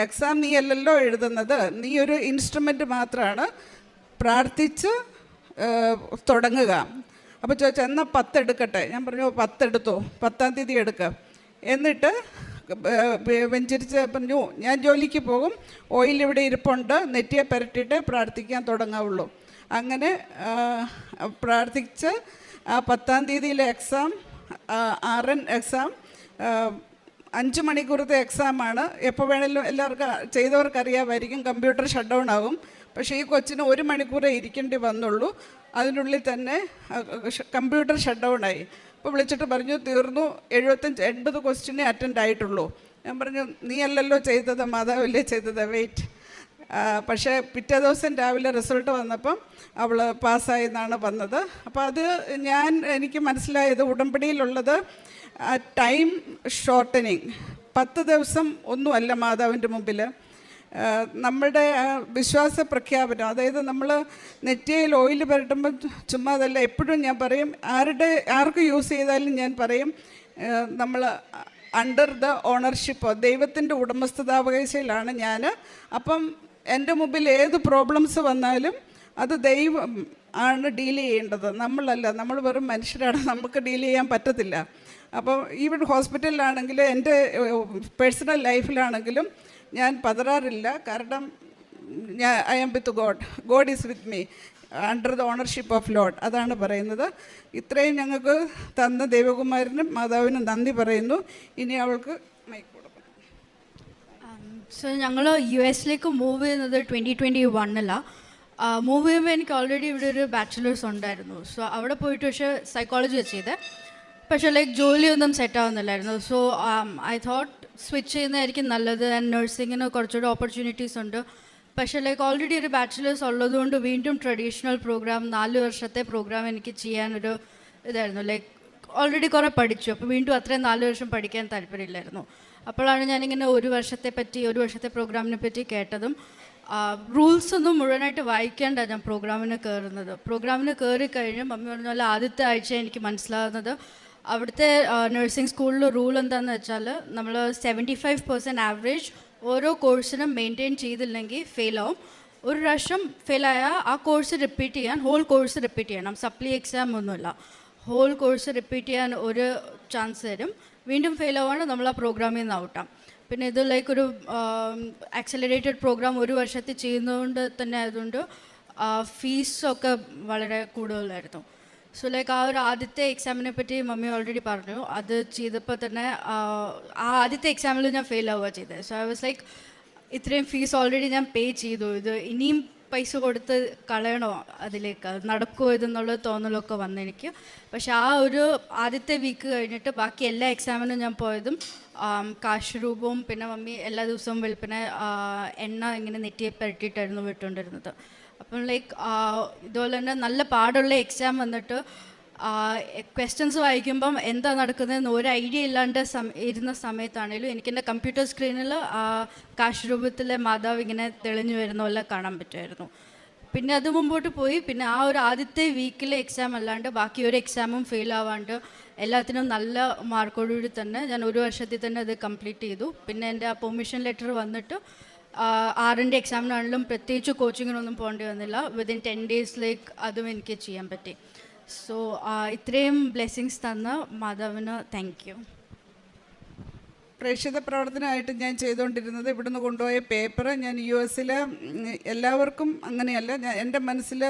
എക്സാം നീ അല്ലല്ലോ എഴുതുന്നത്, നീ ഒരു ഇൻസ്ട്രുമെൻ്റ് മാത്രമാണ്, പ്രാർത്ഥിച്ച് തുടങ്ങുക. അപ്പോൾ ചോദിച്ചാൽ എന്നാൽ 10 എടുക്കട്ടെ. ഞാൻ പറഞ്ഞു 10 എടുത്തോ, 10-ാം തീയതി എടുക്കുക. എന്നിട്ട് വെഞ്ചരിച്ച് പറഞ്ഞു, ഞാൻ ജോലിക്ക് പോകും, ഓയിൽ ഇവിടെ ഇരിപ്പുണ്ട്, നെറ്റിയെ പുരട്ടിയിട്ട് പ്രാർത്ഥിക്കാൻ തുടങ്ങാവുള്ളൂ. അങ്ങനെ പ്രാർത്ഥിച്ച് ആ 10-ാം തീയതിയിലെ എക്സാം, RN എക്സാം 5 മണിക്കൂറത്തെ എക്സാമാണ്. എപ്പോൾ വേണമെങ്കിലും എല്ലാവർക്കും ചെയ്തവർക്കറിയാമായിരിക്കും, കമ്പ്യൂട്ടർ ഷട്ട് ഡൗൺ ആകും. പക്ഷേ ഈ കൊച്ചിന് 1 മണിക്കൂറേ ഇരിക്കേണ്ടി വന്നുള്ളൂ. അതിനുള്ളിൽ തന്നെ കമ്പ്യൂട്ടർ ഷട്ട് ഡൗൺ ആയി. അപ്പോൾ വിളിച്ചിട്ട് പറഞ്ഞു, തീർന്നു, 75-80 ക്വസ്റ്റ്യനേ അറ്റൻഡ് ആയിട്ടുള്ളൂ. ഞാൻ പറഞ്ഞു, നീ അല്ലല്ലോ ചെയ്തത്, മാതാവല്ലേ ചെയ്തത്, വെയിറ്റ്. പക്ഷേ പിറ്റേ ദിവസം രാവിലെ റിസൾട്ട് വന്നപ്പം അവൾ പാസ്സായി എന്നാണ് വന്നത്. അപ്പോൾ അത് എനിക്ക് മനസ്സിലായത്, ഉടമ്പടിയിലുള്ളത് ടൈം ഷോർട്ടനിങ്. 10 ദിവസം ഒന്നുമല്ല മാതാവിൻ്റെ മുമ്പിൽ. നമ്മുടെ വിശ്വാസ പ്രഖ്യാപനം, അതായത് നമ്മൾ നെറ്റിയിൽ ഓയിൽ പുരട്ടുമ്പോൾ ചുമ്മാ അതല്ല. എപ്പോഴും ഞാൻ പറയും, ആർക്ക് യൂസ് ചെയ്താലും ഞാൻ പറയും, നമ്മൾ അണ്ടർ ദ ഓണർഷിപ്പ്, ദൈവത്തിൻ്റെ ഉടമസ്ഥതാവകാശയിലാണ് ഞാൻ. അപ്പം എൻ്റെ മുമ്പിൽ ഏത് പ്രോബ്ലംസ് വന്നാലും അത് ദൈവം ആണ് ഡീൽ ചെയ്യേണ്ടത്, നമ്മളല്ല. നമ്മൾ വെറും മനുഷ്യരാണ്, നമുക്ക് ഡീൽ ചെയ്യാൻ പറ്റത്തില്ല. അപ്പോൾ ഈവൻ ഹോസ്പിറ്റലിലാണെങ്കിലും എൻ്റെ പേഴ്സണൽ ലൈഫിലാണെങ്കിലും ഞാൻ പതറാറില്ല. കാരണം I am with God is with me under the ownership of Lord, അതാണ് പറയുന്നത്. ഇത്രയും ഞങ്ങൾക്ക് തന്ന ദൈവകുമാരനും മാതാവിനും നന്ദി പറയുന്നു. ഇനി അവൾക്ക് മൈക്ക് കൊടുക്കണം. സോ ഞങ്ങൾ US മൂവ് ചെയ്യുന്നത് 2021 മൂവ് ചെയ്യുമ്പോൾ എനിക്ക് ഓൾറെഡി ഇവിടെ ഒരു ബാച്ചിലേഴ്സ് ഉണ്ടായിരുന്നു. സോ അവിടെ പോയിട്ട് പക്ഷേ സൈക്കോളജി ചെയ്തത്. പക്ഷേ ലൈക്ക് ജോലിയൊന്നും സെറ്റ് ആവുന്നില്ലായിരുന്നു. സോ ഐ തോട്ട് സ്വിച്ച് ചെയ്യുന്നതായിരിക്കും നല്ലത്. ആൻഡ് നഴ്സിങ്ങിന് കുറച്ചുകൂടെ ഓപ്പർച്യൂണിറ്റീസ് ഉണ്ട്. പക്ഷേ ലൈക്ക് ഓൾറെഡി ഒരു ബാച്ചിലേഴ്സ് ഉള്ളതുകൊണ്ട് വീണ്ടും ട്രഡീഷണൽ പ്രോഗ്രാം 4 വർഷത്തെ പ്രോഗ്രാം എനിക്ക് ചെയ്യാനൊരു ഇതായിരുന്നു. ലൈക്ക് ഓൾറെഡി കുറേ പഠിച്ചു, അപ്പോൾ വീണ്ടും അത്രയും 4 വർഷം പഠിക്കാൻ താല്പര്യമില്ലായിരുന്നു. അപ്പോഴാണ് ഞാനിങ്ങനെ ഒരു വർഷത്തെ പ്രോഗ്രാമിനെ പറ്റി കേട്ടതും റൂൾസ് ഒന്നും മുഴുവനായിട്ട് വായിക്കേണ്ട ഞാൻ പ്രോഗ്രാമിന് കയറുന്നത്. പ്രോഗ്രാമിന് കയറി കഴിഞ്ഞ് മമ്മി പറഞ്ഞ പോലെ ആദ്യത്തെ ആഴ്ച എനിക്ക് മനസ്സിലാകുന്നത് അവിടുത്തെ നഴ്സിംഗ് സ്കൂളിൽ റൂൾ എന്താണെന്ന് വെച്ചാൽ നമ്മൾ 75% ആവറേജ് ഓരോ കോഴ്സിനും മെയിൻറ്റെയിൻ ചെയ്തില്ലെങ്കിൽ ഫെയിലാവും. ഒരു പ്രാവശ്യം ഫെയിലായാൽ ആ കോഴ്സ് റിപ്പീറ്റ് ചെയ്യാൻ ഹോൾ കോഴ്സ് റിപ്പീറ്റ് ചെയ്യണം. സപ്ലി എക്സാം ഒന്നുമില്ല, ഹോൾ കോഴ്സ് റിപ്പീറ്റ് ചെയ്യാൻ ഒരു ചാൻസ് തരും. വീണ്ടും ഫെയിലാവുകയാണ് നമ്മൾ ആ പ്രോഗ്രാമിൽ നിന്ന് ഔട്ടാം. പിന്നെ ഇത് ലൈക്ക് ഒരു ആക്സലറേറ്റഡ് പ്രോഗ്രാം ഒരു വർഷത്തിൽ ചെയ്യുന്നതുകൊണ്ട് തന്നെ ആയതുകൊണ്ട് ഫീസൊക്കെ വളരെ കൂടുതലായിരുന്നു. സോ ലൈക്ക് ആ ഒരു ആദ്യത്തെ എക്സാമിനെ പറ്റി മമ്മി ഓൾറെഡി പറഞ്ഞു. അത് ചെയ്തപ്പോൾ തന്നെ ആ ആദ്യത്തെ എക്സാമിൽ ഞാൻ ഫെയിൽ ആവുക ചെയ്തത്. സോ ഐ വാസ് ലൈക്ക് ഇത്രയും ഫീസ് ഓൾറെഡി ഞാൻ പേ ചെയ്തു, ഇത് ഇനിയും പൈസ കൊടുത്ത് കളയണോ, അതിലേക്ക് നടക്കുമോ ഇതെന്നുള്ള തോന്നലൊക്കെ വന്നെനിക്ക്. പക്ഷെ ആ ഒരു ആദ്യത്തെ വീക്ക് കഴിഞ്ഞിട്ട് ബാക്കി എല്ലാ എക്സാമിനും ഞാൻ പോയതും കാശ് രൂപവും പിന്നെ മമ്മി എല്ലാ ദിവസവും വെളുപ്പിനെ എണ്ണ ഇങ്ങനെ നെറ്റിയെ പരട്ടിയിട്ടായിരുന്നു വിട്ടുകൊണ്ടിരുന്നത്. അപ്പം ലൈക്ക് ഇതുപോലെ തന്നെ നല്ല പാടുള്ള എക്സാം വന്നിട്ട് ക്വസ്റ്റ്യൻസ് വായിക്കുമ്പം എന്താ നടക്കുന്നതെന്ന് ഒരു ഐഡിയ ഇല്ലാണ്ട് ഇരുന്ന സമയത്താണേലും എനിക്ക് എൻ്റെ കമ്പ്യൂട്ടർ സ്ക്രീനിൽ കാശ് രൂപത്തിലെ മാതാവ് ഇങ്ങനെ തെളിഞ്ഞു വരുന്ന പോലെ കാണാൻ പറ്റുമായിരുന്നു. പിന്നെ അത് മുമ്പോട്ട് പോയി. പിന്നെ ആ ഒരു ആദ്യത്തെ വീക്കിലെ എക്സാം അല്ലാണ്ട് ബാക്കി ഒരു എക്സാമും ഫെയിൽ ആവാണ്ട് എല്ലാത്തിനും നല്ല മാർക്കോടുകൂടി തന്നെ ഞാൻ ഒരു വർഷത്തിൽ തന്നെ അത് കംപ്ലീറ്റ് ചെയ്തു. പിന്നെ എൻ്റെ ആ പെർമിഷൻ ലെറ്റർ വന്നിട്ട് 6ൻ്റെ എക്സാമിനാണെങ്കിലും പ്രത്യേകിച്ച് കോച്ചിങ്ങിനൊന്നും പോകേണ്ടി വന്നില്ല. വിതിൻ 10 ഡേയ്സിലേക്ക് അതും എനിക്ക് ചെയ്യാൻ പറ്റി. സോ ഇത്രയും ബ്ലെസ്സിങ്സ് തന്ന മാതാവിന് താങ്ക് യു. പ്രേക്ഷിത പ്രവർത്തനമായിട്ട് ഞാൻ ചെയ്തുകൊണ്ടിരുന്നത് ഇവിടുന്ന് കൊണ്ടുപോയ പേപ്പർ ഞാൻ US എല്ലാവർക്കും അങ്ങനെയല്ല, ഞാൻ എൻ്റെ മനസ്സിൽ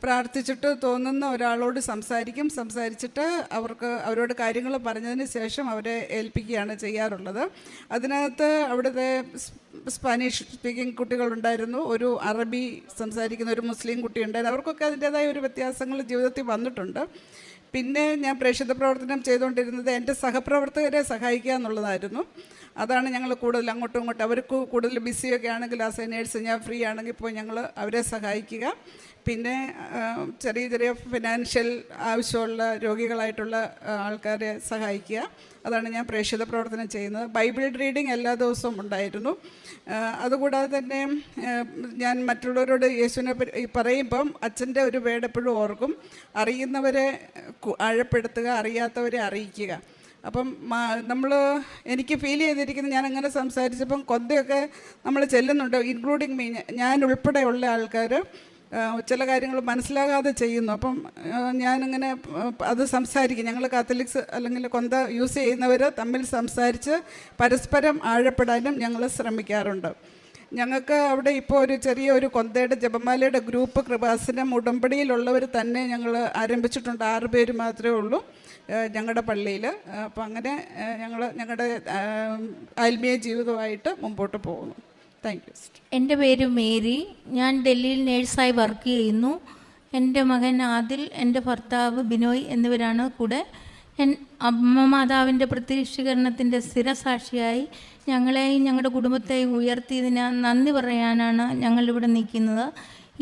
പ്രാർത്ഥിച്ചിട്ട് തോന്നുന്ന ഒരാളോട് സംസാരിച്ചിട്ട് അവരോട് കാര്യങ്ങൾ പറഞ്ഞതിന് ശേഷം അവരെ ഏൽപ്പിക്കുകയാണ് ചെയ്യാറുള്ളത്. അതിനകത്ത് അവിടുത്തെ സ്പാനിഷ് സ്പീക്കിംഗ് കുട്ടികളുണ്ടായിരുന്നു, ഒരു അറബി സംസാരിക്കുന്ന ഒരു മുസ്ലിം കുട്ടിയുണ്ടായിരുന്നു. അവർക്കൊക്കെ അതിൻ്റേതായ ഒരു വ്യത്യാസങ്ങൾ ജീവിതത്തിൽ വന്നിട്ടുണ്ട്. പിന്നെ ഞാൻ പ്രേക്ഷിത പ്രവർത്തനം ചെയ്തുകൊണ്ടിരുന്നത് എൻ്റെ സഹപ്രവർത്തകരെ സഹായിക്കുക എന്നുള്ളതായിരുന്നു. അതാണ് ഞങ്ങൾ കൂടുതൽ അങ്ങോട്ടും ഇങ്ങോട്ടും അവർക്ക് കൂടുതൽ ബിസിയൊക്കെ ആണെങ്കിൽ ആസ് എ നേഴ്സ് ഞാൻ ഫ്രീ ആണെങ്കിൽ പോയി ഞങ്ങൾ അവരെ സഹായിക്കുക. പിന്നെ ചെറിയ ഫിനാൻഷ്യൽ ആവശ്യമുള്ള രോഗികളായിട്ടുള്ള ആൾക്കാരെ സഹായിക്കുക. അതാണ് ഞാൻ പ്രേക്ഷിത പ്രവർത്തനം ചെയ്യുന്നത്. ബൈബിൾ റീഡിങ് എല്ലാ ദിവസവും ഉണ്ടായിരുന്നു. അതുകൂടാതെ തന്നെ ഞാൻ മറ്റുള്ളവരോട് യേശുവിനെ പറയുമ്പം അച്ഛൻ്റെ ഒരു വേർഡ് എപ്പോഴും ഓർക്കും, അറിയുന്നവരെ ആഴപ്പെടുത്തുക, അറിയാത്തവരെ അറിയിക്കുക. അപ്പം എനിക്ക് ഫീൽ ചെയ്തിരിക്കുന്നത് ഞാൻ അങ്ങനെ സംസാരിച്ചപ്പം കൊന്തയൊക്കെ നമ്മൾ ചെല്ലുന്നുണ്ട്, ഇൻക്ലൂഡിങ് മീ, ഞാൻ ഉൾപ്പെടെയുള്ള ആൾക്കാർ ചില കാര്യങ്ങൾ മനസ്സിലാകാതെ ചെയ്യുന്നു. അപ്പം ഞാനിങ്ങനെ അത് സംസാരിക്കും. ഞങ്ങൾ കാത്തലിക്സ് അല്ലെങ്കിൽ കൊന്ത യൂസ് ചെയ്യുന്നവർ തമ്മിൽ സംസാരിച്ച് പരസ്പരം ആഴപ്പെടാനും ഞങ്ങൾ ശ്രമിക്കാറുണ്ട്. ഞങ്ങൾക്ക് അവിടെ ഇപ്പോൾ ഒരു ചെറിയൊരു കൊന്തയുടെ ജപമാലയുടെ ഗ്രൂപ്പ് കൃപാസനം ഉടമ്പടിയിലുള്ളവർ തന്നെ ഞങ്ങൾ ആരംഭിച്ചിട്ടുണ്ട്. 6 പേര് മാത്രമേ ഉള്ളൂ ഞങ്ങളുടെ പള്ളിയിൽ. അപ്പം അങ്ങനെ ഞങ്ങളുടെ ആത്മീയ ജീവിതമായിട്ട് മുമ്പോട്ട് പോകുന്നു. Thank you. എൻ്റെ പേര് മേരി. ഞാൻ ഡൽഹിയിൽ നേഴ്സായി വർക്ക് ചെയ്യുന്നു. എൻ്റെ മകൻ ആദിൽ, എൻ്റെ ഭർത്താവ് ബിനോയ് എന്നിവരാണ് കൂടെ. അമ്മ മാതാവിൻ്റെ പ്രത്യക്ഷീകരണത്തിൻ്റെ സ്ഥിരസാക്ഷിയായി ഞങ്ങളെയും ഞങ്ങളുടെ കുടുംബത്തെയും ഉയർത്തിയതിന് നന്ദി പറയാനാണ് ഞങ്ങളിവിടെ നിൽക്കുന്നത്.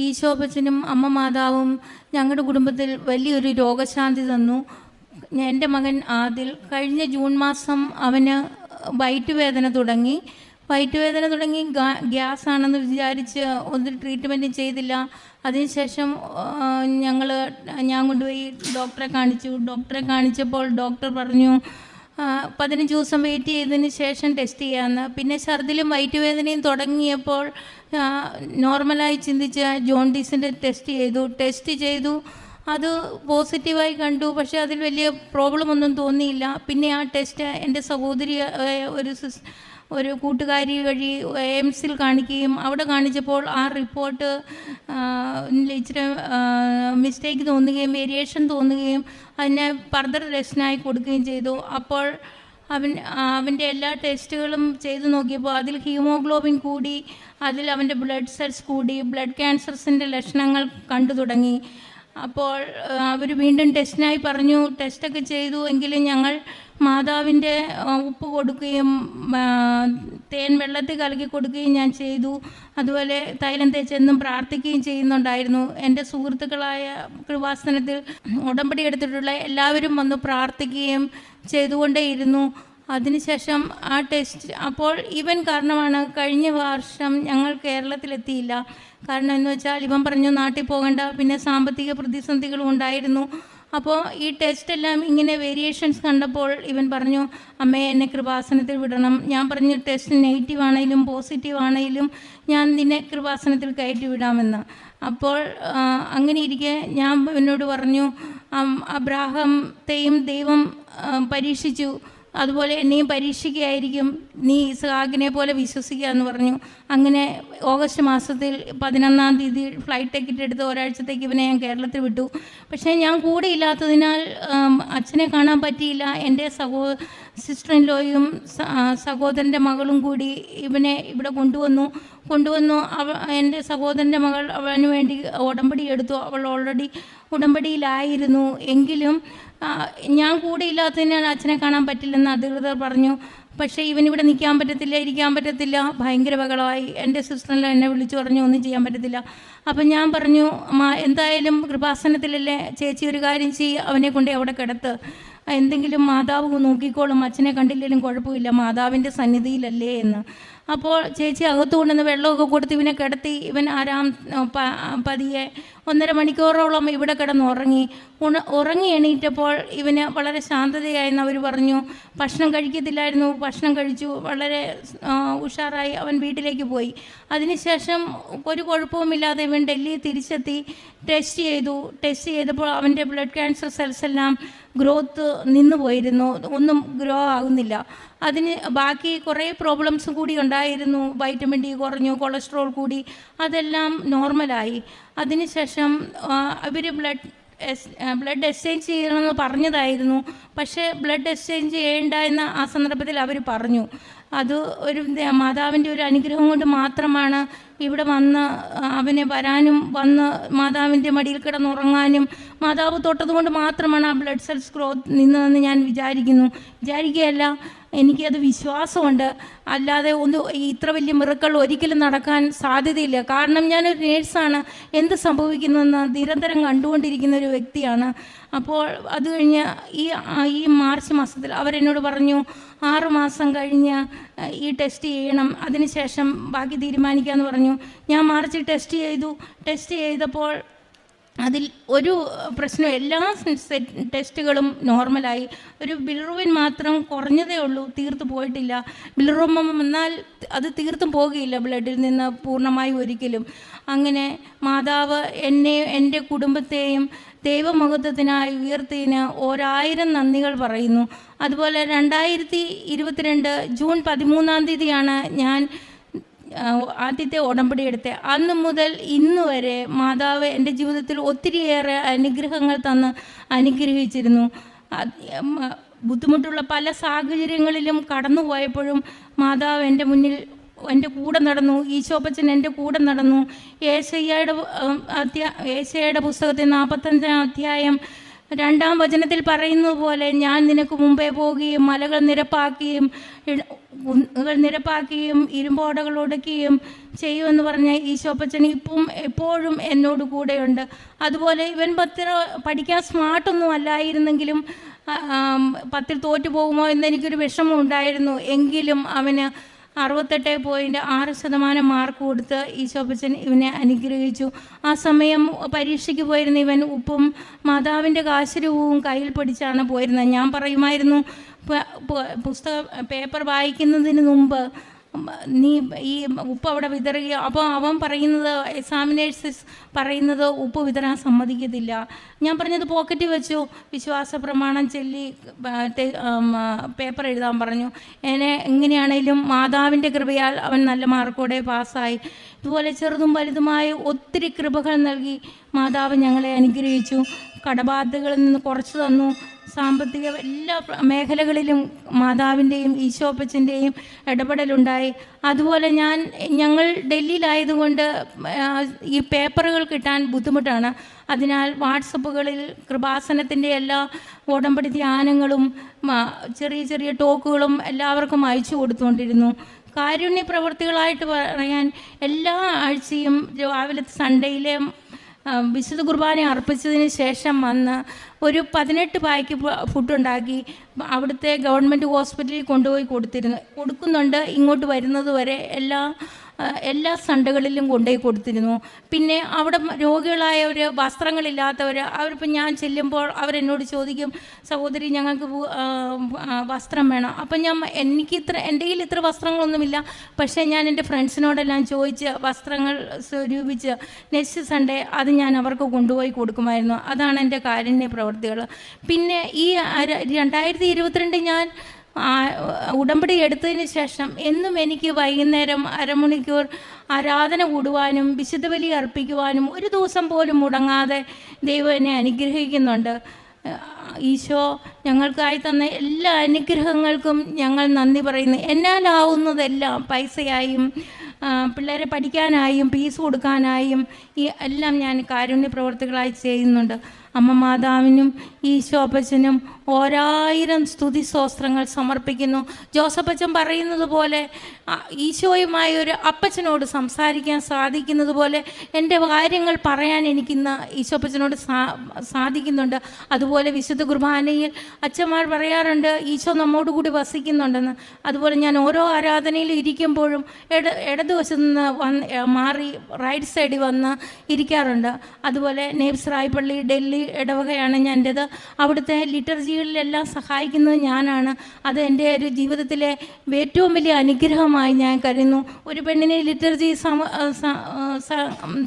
ഈശോപ്പച്ചനും അമ്മ മാതാവും ഞങ്ങളുടെ കുടുംബത്തിൽ വലിയൊരു രോഗശാന്തി തന്നു. എൻ്റെ മകൻ ആദിൽ കഴിഞ്ഞ ജൂൺ മാസം അവന് വയറ്റുവേദന തുടങ്ങി. ഗ്യാസ് ആണെന്ന് വിചാരിച്ച് ഒന്നും ട്രീറ്റ്മെൻറ്റും ചെയ്തില്ല. അതിനുശേഷം ഞാൻ കൊണ്ടുപോയി ഡോക്ടറെ കാണിച്ചപ്പോൾ ഡോക്ടർ പറഞ്ഞു 15 ദിവസം വെയിറ്റ് ചെയ്തതിന് ശേഷം ടെസ്റ്റ് ചെയ്യാമെന്ന്. പിന്നെ ഛർദിലും വയറ്റുവേദനയും തുടങ്ങിയപ്പോൾ നോർമലായി ചിന്തിച്ച് ജോണ്ടീസിൻ്റെ ടെസ്റ്റ് ചെയ്തു. അത് പോസിറ്റീവായി കണ്ടു. പക്ഷേ അതിൽ വലിയ പ്രോബ്ലം ഒന്നും തോന്നിയില്ല. പിന്നെ ആ ടെസ്റ്റ് എൻ്റെ സഹോദരി ഒരു കൂട്ടുകാരി വഴി എയിംസിൽ കാണിക്കുകയും അവിടെ കാണിച്ചപ്പോൾ ആ റിപ്പോർട്ട് ഇച്ചിരി മിസ്റ്റേക്ക് തോന്നുകയും വേരിയേഷൻ തോന്നുകയും അതിനെ ഫർദർ ടെസ്റ്റിനായി കൊടുക്കുകയും ചെയ്തു. അപ്പോൾ അവൻ്റെ എല്ലാ ടെസ്റ്റുകളും ചെയ്തു നോക്കിയപ്പോൾ അതിൽ ഹീമോഗ്ലോബിൻ കൂടി, അതിൽ അവൻ്റെ ബ്ലഡ് സെൽസ് കൂടി, ബ്ലഡ് ക്യാൻസർസിൻ്റെ ലക്ഷണങ്ങൾ കണ്ടു തുടങ്ങി. അപ്പോൾ അവർ വീണ്ടും ടെസ്റ്റിനായി പറഞ്ഞു. ടെസ്റ്റൊക്കെ ചെയ്തു. എങ്കിലും ഞങ്ങൾ മാതാവിൻ്റെ ഉപ്പ് കൊടുക്കുകയും തേൻ വെള്ളത്തിൽ കലക്കി കൊടുക്കുകയും ഞാൻ ചെയ്തു. അതുപോലെ തൈലം തേച്ചെന്നും പ്രാർത്ഥിക്കുകയും ചെയ്യുന്നുണ്ടായിരുന്നു. എൻ്റെ സുഹൃത്തുക്കളായ കൃപാസനത്തിൽ ഉടമ്പടി എടുത്തിട്ടുള്ള എല്ലാവരും വന്ന് പ്രാർത്ഥിക്കുകയും ചെയ്തുകൊണ്ടേയിരുന്നു. അതിനുശേഷം ആ ടെസ്റ്റ് അപ്പോൾ ഇവൻ കാരണമാണ് കഴിഞ്ഞ വർഷം ഞങ്ങൾ കേരളത്തിലെത്തിയില്ല. കാരണം എന്ന് വെച്ചാൽ ഇവൻ പറഞ്ഞു നാട്ടിൽ പോകണ്ട, പിന്നെ സാമ്പത്തിക പ്രതിസന്ധികളും ഉണ്ടായിരുന്നു. അപ്പോൾ ഈ ടെസ്റ്റെല്ലാം ഇങ്ങനെ വേരിയേഷൻസ് കണ്ടപ്പോൾ ഇവൻ പറഞ്ഞു, അമ്മേ എന്നെ കൃപാസനത്തിൽ വിടണം. ഞാൻ പറഞ്ഞു ടെസ്റ്റ് നെഗറ്റീവ് ആണെങ്കിലും പോസിറ്റീവ് ആണെങ്കിലും ഞാൻ നിന്നെ കൃപാസനത്തിൽ കയറ്റി വിടാമെന്ന്. അപ്പോൾ അങ്ങനെ ഇരിക്കെ ഞാൻ ഇവനോട് പറഞ്ഞു, അബ്രാഹത്തെയും ദൈവം പരീക്ഷിച്ചു, അതുപോലെ എന്നെയും പരീക്ഷിക്കുകയായിരിക്കും, നീ ഇസ്ഹാക്കിനെ പോലെ വിശ്വസിക്കുക എന്ന് പറഞ്ഞു. അങ്ങനെ ഓഗസ്റ്റ് മാസത്തിൽ 11-ാം തീയതി ഫ്ലൈറ്റ് ടിക്കറ്റ് എടുത്ത് ഒരാഴ്ചത്തേക്ക് ഇവനെ ഞാൻ കേരളത്തിൽ വിട്ടു. പക്ഷേ ഞാൻ കൂടെ ഇല്ലാത്തതിനാൽ അച്ഛനെ കാണാൻ പറ്റിയില്ല. എൻ്റെ സിസ്റ്റർ ഇൻ ലോയും സഹോദരൻ്റെ മകളും കൂടി ഇവനെ ഇവിടെ കൊണ്ടുവന്നു. എൻ്റെ സഹോദരൻ്റെ മകൾ അവന് വേണ്ടി ഉടമ്പടി എടുത്തു. അവൾ ഓൾറെഡി ഉടമ്പടിയിലായിരുന്നു. എങ്കിലും ഞാൻ കൂടെ ഇല്ലാത്തതിനാൽ അച്ഛനെ കാണാൻ പറ്റില്ലെന്ന് അധികൃതർ പറഞ്ഞു. പക്ഷേ ഇവനിവിടെ നിൽക്കാൻ പറ്റത്തില്ല, ഇരിക്കാൻ പറ്റത്തില്ല, ഭയങ്കര ബഹളമായി. എൻ്റെ സിസ്റ്ററെല്ലാം എന്നെ വിളിച്ചു പറഞ്ഞു ഒന്നും ചെയ്യാൻ പറ്റത്തില്ല. അപ്പം ഞാൻ പറഞ്ഞു, എന്തായാലും കൃപാസനത്തിലല്ലേ ചേച്ചി, ഒരു കാര്യം ചെയ്യ്, അവനെ കൊണ്ട് അവിടെ കിടത്ത്, എന്തെങ്കിലും മാതാവ് നോക്കിക്കോളും, അച്ഛനെ കണ്ടില്ലെങ്കിലും കുഴപ്പമില്ല, മാതാവിൻ്റെ സന്നിധിയിലല്ലേ എന്ന്. അപ്പോൾ ചേച്ചി അകത്തു കൊണ്ടുവന്ന് വെള്ളമൊക്കെ കൊടുത്ത് ഇവനെ കിടത്തി. ഇവൻ പതിയെ 1.5 മണിക്കൂറോളം ഇവിടെ കിടന്നുറങ്ങി. ഉറങ്ങി എണീറ്റപ്പോൾ ഇവന് വളരെ ശാന്തതയായെന്ന് അവർ പറഞ്ഞു. ഭക്ഷണം കഴിക്കത്തില്ലായിരുന്നു, ഭക്ഷണം കഴിച്ചു, വളരെ ഉഷാറായി അവൻ വീട്ടിലേക്ക് പോയി. അതിനുശേഷം ഒരു കുഴപ്പവുമില്ലാതെ ഇവൻ ഡൽഹി തിരിച്ചെത്തി. ടെസ്റ്റ് ചെയ്തപ്പോൾ അവൻ്റെ ബ്ലഡ് ക്യാൻസർ സെൽസ് എല്ലാം ഗ്രോത്ത് നിന്നു പോയിരുന്നു, ഒന്നും ഗ്രോ ആകുന്നില്ല. അതിന് ബാക്കി കുറേ പ്രോബ്ലംസ് കൂടി ഉണ്ടായിരുന്നു. വൈറ്റമിൻ ഡി കുറഞ്ഞു, കൊളസ്ട്രോൾ കൂടി, അതെല്ലാം നോർമലായി. അതിനുശേഷം അവർ ബ്ലഡ് എക്സ്ചേഞ്ച് ചെയ്യണമെന്ന് പറഞ്ഞതായിരുന്നു. പക്ഷേ ബ്ലഡ് എക്സ്ചേഞ്ച് ചെയ്യേണ്ട എന്ന് ആ സന്ദർഭത്തിൽ അവർ പറഞ്ഞു. അത് ഒരു മാതാവിൻ്റെ ഒരു അനുഗ്രഹം കൊണ്ട് മാത്രമാണ് ഇവിടെ വന്ന് അവനെ വരാനും വന്ന് മാതാവിൻ്റെ മടിയിൽ കിടന്നുറങ്ങാനും മാതാവ് തൊട്ടതുകൊണ്ട് മാത്രമാണ് ആ ബ്ലഡ് സെൽസ് ഗ്രോത്ത് നിന്നതെന്ന് ഞാൻ വിചാരിക്കുകയല്ല, എനിക്കത് വിശ്വാസമുണ്ട്. അല്ലാതെ ഇത്ര വലിയ മിറക്കൾ ഒരിക്കലും നടക്കാൻ സാധ്യതയില്ല. കാരണം ഞാനൊരു നേഴ്സാണ്, എന്ത് സംഭവിക്കുന്നെന്ന് നിരന്തരം കണ്ടുകൊണ്ടിരിക്കുന്ന ഒരു വ്യക്തിയാണ്. അപ്പോൾ അത് കഴിഞ്ഞ് ഈ മാർച്ച് മാസത്തിൽ അവരെന്നോട് പറഞ്ഞു 6 മാസം കഴിഞ്ഞ് ഈ ടെസ്റ്റ് ചെയ്യണം, അതിനുശേഷം ബാക്കി തീരുമാനിക്കാമെന്ന് പറഞ്ഞു. ഞാൻ മാർച്ചിൽ ടെസ്റ്റ് ചെയ്തപ്പോൾ അതിൽ ഒരു പ്രശ്നം, എല്ലാ ടെസ്റ്റുകളും നോർമലായി. ഒരു ബിലിറൂബിൻ മാത്രം കുറഞ്ഞതേ ഉള്ളൂ, തീർത്ത് പോയിട്ടില്ല. ബിലിറൂബിൻ വന്നാൽ അത് തീർത്തും പോകുകയില്ല ബ്ലഡിൽ നിന്ന് പൂർണ്ണമായും ഒരിക്കലും. അങ്ങനെ മാതാവ് എന്നെയും എൻ്റെ കുടുംബത്തെയും ദൈവമഹത്വത്തിനായി ഉയർത്തിയതിന് 1000 നന്ദികൾ പറയുന്നു. അതുപോലെ 2022 ജൂൺ 13-ാം തീയതിയാണ് ഞാൻ ആദ്യത്തെ ഉടമ്പടി എടുത്തത്. അന്ന് മുതൽ ഇന്ന് വരെ മാതാവ് എൻ്റെ ജീവിതത്തിൽ ഒത്തിരിയേറെ അനുഗ്രഹങ്ങൾ തന്ന് അനുഗ്രഹിച്ചിരുന്നു. ബുദ്ധിമുട്ടുള്ള പല സാഹചര്യങ്ങളിലും കടന്നു പോയപ്പോഴും മാതാവ് എൻ്റെ മുന്നിൽ എൻ്റെ കൂടെ നടന്നു. ഈശോപ്പച്ചൻ എൻ്റെ കൂടെ നടന്നു. ഏശയ്യായുടെ പുസ്തകത്തിൽ 45-ാം അധ്യായം 2-ാം വചനത്തിൽ പറയുന്നത് പോലെ, ഞാൻ നിനക്ക് മുമ്പേ പോവുകയും മലകൾ നിരപ്പാക്കുകയും ഇരുമ്പോടകൾ ഒടുക്കുകയും ചെയ്യുമെന്ന് പറഞ്ഞ ഈശോപ്പച്ചൻ എപ്പോഴും എന്നോട് കൂടെയുണ്ട്. അതുപോലെ ഇവൻ പഠിക്കാൻ സ്മാർട്ടൊന്നും അല്ലായിരുന്നെങ്കിലും 10-ൽ തോറ്റു പോകുമോ എന്നെനിക്കൊരു വിഷമം ഉണ്ടായിരുന്നു. എങ്കിലും അവന് 68.6% മാർക്ക് കൊടുത്ത് ഈശോപ്പച്ചൻ ഇവനെ അനുഗ്രഹിച്ചു. ആ സമയം പരീക്ഷയ്ക്ക് പോയിരുന്ന ഇവൻ ഉപ്പും മാതാവിൻ്റെ കാശുരൂപവും കയ്യിൽ പിടിച്ചാണ് പോയിരുന്നത്. ഞാൻ പറയുമായിരുന്നു, പേപ്പർ വായിക്കുന്നതിന് മുമ്പ് നീ ഈ ഉപ്പ് അവിടെ വിതറുക. അപ്പോൾ അവൻ പറയുന്നത്, എക്സാമിനേഴ്സ് പറയുന്നത് ഉപ്പ് വിതറാൻ സമ്മതിക്കത്തില്ല. ഞാൻ പറഞ്ഞത് പോക്കറ്റിൽ വെച്ചു. വിശ്വാസ പ്രമാണം ചൊല്ലി പേപ്പർ എഴുതാൻ പറഞ്ഞു. എങ്ങനെയാണേലും മാതാവിൻ്റെ കൃപയാൽ അവൻ നല്ല മാർക്കോടെ പാസ്സായി. ഇതുപോലെ ചെറുതും വലുതുമായ ഒത്തിരി കൃപകൾ നൽകി മാതാവ് ഞങ്ങളെ അനുഗ്രഹിച്ചു. കടബാധ്യതകളിൽ നിന്ന് കുറച്ച് തന്നു. സാമ്പത്തിക എല്ലാ മേഖലകളിലും മാതാവിൻ്റെയും ഈശോപ്പച്ചൻ്റെയും ഇടപെടലുണ്ടായി. അതുപോലെ ഞങ്ങൾ ഡൽഹിയിലായതുകൊണ്ട് ഈ പേപ്പറുകൾ കിട്ടാൻ ബുദ്ധിമുട്ടാണ്. അതിനാൽ വാട്സപ്പുകളിൽ കൃപാസനത്തിൻ്റെ എല്ലാ ഉടമ്പടി ധ്യാനങ്ങളും ചെറിയ ചെറിയ ടോക്കുകളും എല്ലാവർക്കും അയച്ചു കൊടുത്തുകൊണ്ടിരുന്നു. കാരുണ്യ പ്രവർത്തികളായിട്ട് പറയാൻ എല്ലാ ആഴ്ചയും രാവിലത്തെ സൺഡേയിലെ വിശുദ്ധ കുർബാന അർപ്പിച്ചതിന് ശേഷം വന്ന് ഒരു 18 പായ്ക്ക് ഫുഡുണ്ടാക്കി അവിടുത്തെ ഗവൺമെൻറ് ഹോസ്പിറ്റലിൽ കൊണ്ടുപോയി കൊടുക്കുന്നുണ്ട്. ഇങ്ങോട്ട് വരുന്നത് വരെ എല്ലാ സൺഡേകളിലും കൊണ്ടുപോയി കൊടുത്തിരുന്നു. പിന്നെ അവിടെ രോഗികളായവർ, വസ്ത്രങ്ങളില്ലാത്തവർ, അവരിപ്പോൾ ഞാൻ ചെല്ലുമ്പോൾ അവരെന്നോട് ചോദിക്കും, സഹോദരി ഞങ്ങൾക്ക് വസ്ത്രം വേണം. അപ്പം എൻ്റെ കയ്യിൽ ഇത്ര വസ്ത്രങ്ങളൊന്നുമില്ല. പക്ഷേ ഞാൻ എൻ്റെ ഫ്രണ്ട്സിനോടെല്ലാം ചോദിച്ച് വസ്ത്രങ്ങൾ സ്വരൂപിച്ച് നെക്സ്റ്റ് സൺഡേ അത് ഞാൻ അവർക്ക് കൊണ്ടുപോയി കൊടുക്കുമായിരുന്നു. അതാണ് എൻ്റെ കാരുണ്യ പ്രവൃത്തികൾ. പിന്നെ ഈ 2022 ഞാൻ ഉടമ്പടി എടുത്തതിന് ശേഷം എന്നും എനിക്ക് വൈകുന്നേരം അരമണിക്കൂർ ആരാധന കൂടുവാനും വിശുദ്ധ ബലി അർപ്പിക്കുവാനും ഒരു ദിവസം പോലും മുടങ്ങാതെ ദൈവം എന്നെ അനുഗ്രഹിക്കുന്നുണ്ട്. ഈശോ ഞങ്ങൾക്കായി തന്ന എല്ലാ അനുഗ്രഹങ്ങൾക്കും ഞങ്ങൾ നന്ദി പറയുന്നു. എന്നാലാവുന്നതെല്ലാം പൈസയായും പിള്ളേരെ പഠിക്കാനായും ഫീസ് കൊടുക്കാനായും എല്ലാം ഞാൻ കാരുണ്യ പ്രവർത്തികളായി ചെയ്യുന്നുണ്ട്. അമ്മ മാതാവിനും ഈശോപ്പച്ചനും 1000 സ്തുതി സ്തോത്രങ്ങൾ സമർപ്പിക്കുന്നു. ജോസഫച്ചൻ പറയുന്നത് പോലെ ഈശോയുമായ ഒരു അപ്പച്ചനോട് സംസാരിക്കാൻ സാധിക്കുന്നത് പോലെ എൻ്റെ കാര്യങ്ങൾ പറയാൻ എനിക്കിന്ന് ഈശോപ്പച്ചനോട് സാധിക്കുന്നുണ്ട്. അതുപോലെ വിശുദ്ധ കുർബാനയിൽ അച്ഛന്മാർ പറയാറുണ്ട് ഈശോ നമ്മോട് കൂടി വസിക്കുന്നുണ്ടെന്ന്. അതുപോലെ ഞാൻ ഓരോ ആരാധനയിൽ ഇരിക്കുമ്പോഴും ഇടതുവശത്ത് നിന്ന് മാറി റൈറ്റ് സൈഡിൽ വന്ന് ഇരിക്കാറുണ്ട്. അതുപോലെ നേബ്സ് റായ്പള്ളി ഡൽഹി ഇടവകയാണ് എൻ്റേത്. അവിടുത്തെ ലിറ്റർജികളിലെല്ലാം സഹായിക്കുന്നത് ഞാനാണ്. അത് എൻ്റെ ഒരു ജീവിതത്തിലെ ഏറ്റവും വലിയ അനുഗ്രഹമായി ഞാൻ കരുതുന്നു. ഒരു പെണ്ണിനെ ലിറ്റർജി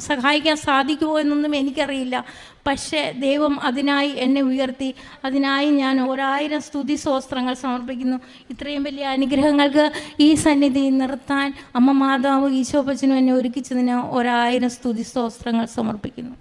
സഹായിക്കാൻ സാധിക്കുമോ എന്നൊന്നും എനിക്കറിയില്ല. പക്ഷേ ദൈവം അതിനായി എന്നെ ഉയർത്തി. അതിനായി ഞാൻ 1000 സ്തുതി സ്തോത്രങ്ങൾ സമർപ്പിക്കുന്നു. ഇത്രയും വലിയ അനുഗ്രഹങ്ങൾക്ക് ഈ സന്നിധി നിർത്താൻ അമ്മ മാതാവ് ഈശോപ്പച്ചനും എന്നെ ഒരുക്കിച്ചതിന് 1000 സ്തുതി സ്തോത്രങ്ങൾ സമർപ്പിക്കുന്നു.